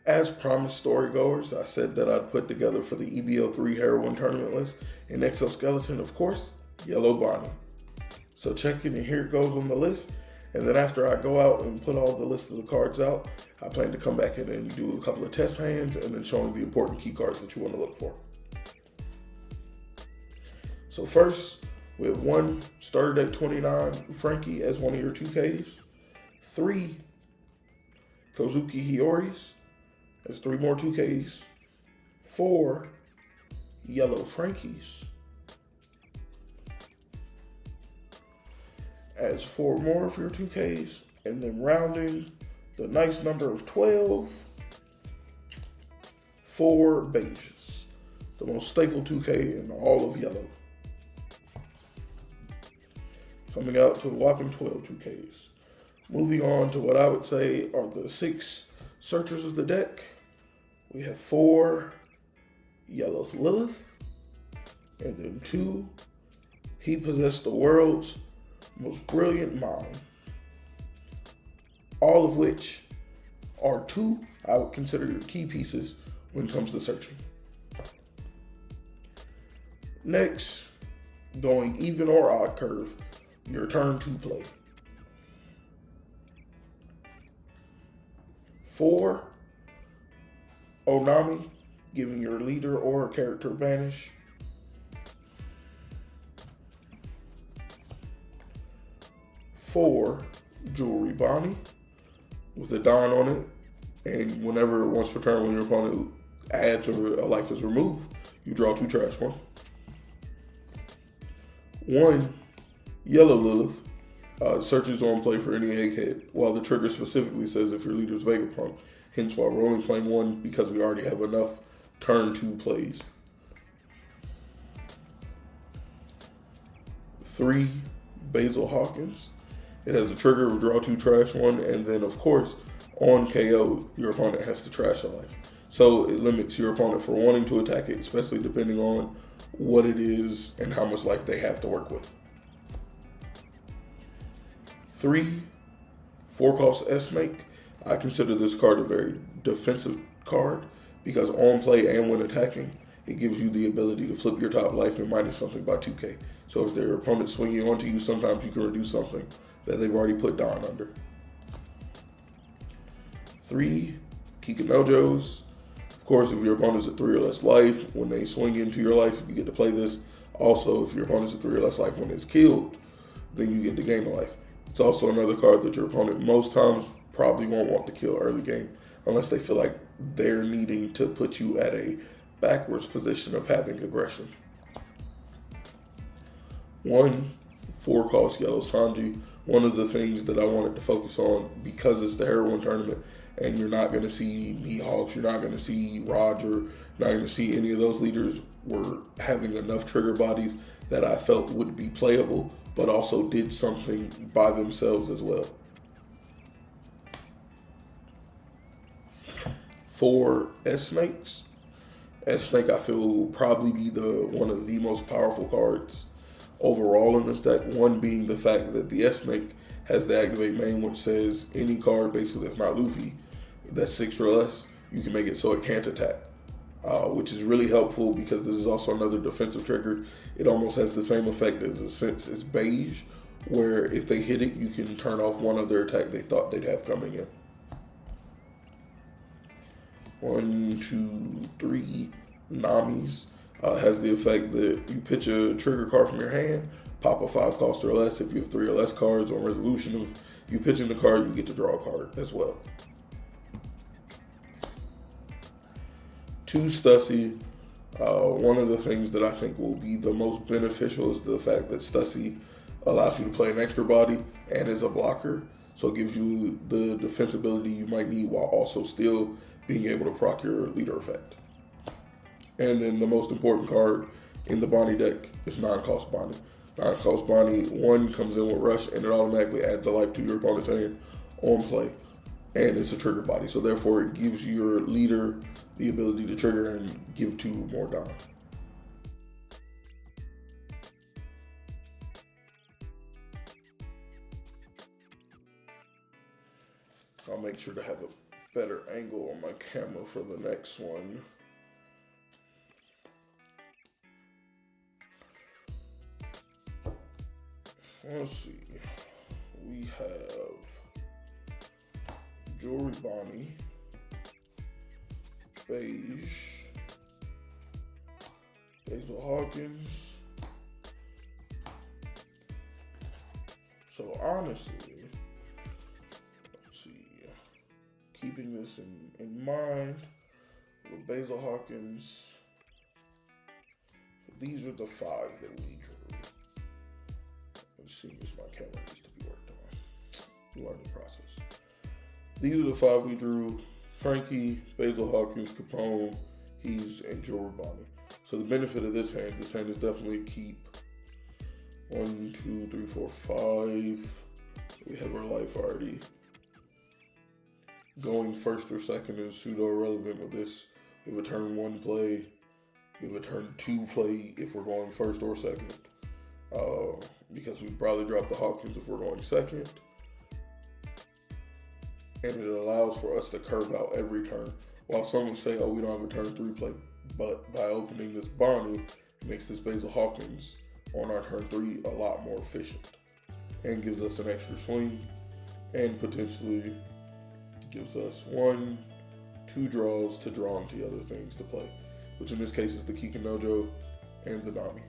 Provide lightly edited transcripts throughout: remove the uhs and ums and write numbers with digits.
As promised, storygoers, I said that I'd put together for the EBO3 Heroine Tournament list an exoskeleton, of course, Yellow Bonney. So check it, and here it goes on the list. And then after I go out and put all the list of the cards out, I plan to come back in and do a couple of test hands and then showing the important key cards that you want to look for. So first, we have 1 starter deck 29 Frankie as one of your 2Ks, 3 Kozuki Hioris as 3 more 2Ks, 4 Yellow Frankies as 4 more of your 2Ks, and then rounding the nice number of 12, 4 beiges, the most staple 2K in all of yellow. Coming out to a whopping 12 2Ks. Moving on to what I would say are the 6 searchers of the deck. We have 4 Yellow Lilith, and then 2 He Possessed the World's Most Brilliant Mind. All of which are 2 I would consider the key pieces when it comes to searching. Next, going even or odd curve, your turn to play. 4 Onami, giving your leader or character banish. 4 Jewelry Bonney with a Don on it, and whenever once per turn when your opponent adds or a life is removed, you draw 2 trash one. 1 Yellow Lilith, searches on play for any egghead, while the trigger specifically says if your leader's Vegapunk. Hence why we're only playing 1 because we already have enough turn 2 plays. 3 Basil Hawkins. It has a trigger of draw 2 trash 1, and then of course on KO your opponent has to trash a life. So it limits your opponent for wanting to attack it, especially depending on what it is and how much life they have to work with. 3 4-cost S-Make. I consider this card a very defensive card because on play and when attacking, it gives you the ability to flip your top life and minus something by 2K. So if their opponent's swinging onto you, sometimes you can reduce something that they've already put Don under. 3 Kikanojos. Of course, if your opponent's at 3 or less life, when they swing into your life, you get to play this. Also, if your opponent's at 3 or less life when it's killed, then you get to gain a life. It's also another card that your opponent most times probably won't want to kill early game unless they feel like they're needing to put you at a backwards position of having aggression. 1 4-cost Yellow Sanji. One of the things that I wanted to focus on, because it's the Heroine Tournament and you're not going to see Mihawks, you're not going to see Roger, not going to see any of those leaders, were having enough trigger bodies that I felt would be playable, but also did something by themselves as well. 4 S-Snakes. S-Snake I feel will probably be one of the most powerful cards overall in this deck. One being the fact that the S-Snake has the activate main, which says any card basically that's not Luffy, that's 6 or less, you can make it so it can't attack. Which is really helpful because this is also another defensive trigger. It almost has the same effect as a sense as beige, where if they hit it, you can turn off one of their attack they thought they'd have coming in. 1, 2, 3 Namis. Has the effect that you pitch a trigger card from your hand, pop a 5-cost or less. If you have 3 or less cards on resolution of you pitching the card, you get to draw a card as well. 2 Stussy. One of the things that I think will be the most beneficial is the fact that Stussy allows you to play an extra body and is a blocker. So it gives you the defensibility you might need while also still being able to proc your leader effect. And then the most important card in the Bonney deck is 9-cost Bonney. 9-cost Bonney, 1 comes in with Rush and it automatically adds a life to your opponent's hand on play. And it's a trigger body, so therefore it gives your leader the ability to trigger and give 2 more Don. I'll make sure to have a better angle on my camera for the next one. Let's see. We have Jewelry Bonney, beige, Basil Hawkins. So honestly, let's see, keeping this in mind with Basil Hawkins, so these are the 5 that we drew. As soon as my camera needs to be worked on. Learning process. These are the 5 we drew. Frankie, Basil Hawkins, Capone, He's, and Jewelry Bonney. So the benefit of this hand is definitely keep 1, 2, 3, 4, 5. We have our life already. Going first or second is pseudo irrelevant with this. We have a turn 1 play. We have a turn 2 play if we're going first or second. Because we'd probably drop the Hawkins if we're going second. And it allows for us to curve out every turn. While some would say, oh, we don't have a turn 3 play. But by opening this Bonney, it makes this Basil Hawkins on our turn 3 a lot more efficient. And gives us an extra swing. And potentially gives us 1, 2 draws to draw into other things to play. Which in this case is the Kikinojo and the Nami.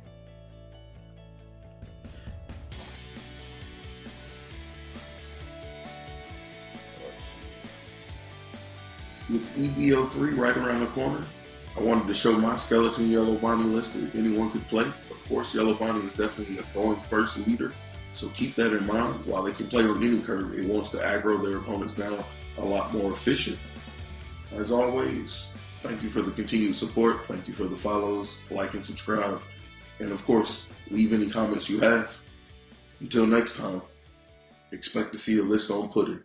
With EBO3 right around the corner, I wanted to show my skeleton yellow Bonney list that anyone could play. Of course, yellow Bonney is definitely a going first leader, so keep that in mind. While they can play on any curve, it wants to aggro their opponents down a lot more efficient. As always, thank you for the continued support. Thank you for the follows, like and subscribe. And of course, leave any comments you have. Until next time, expect to see a list on Pudding.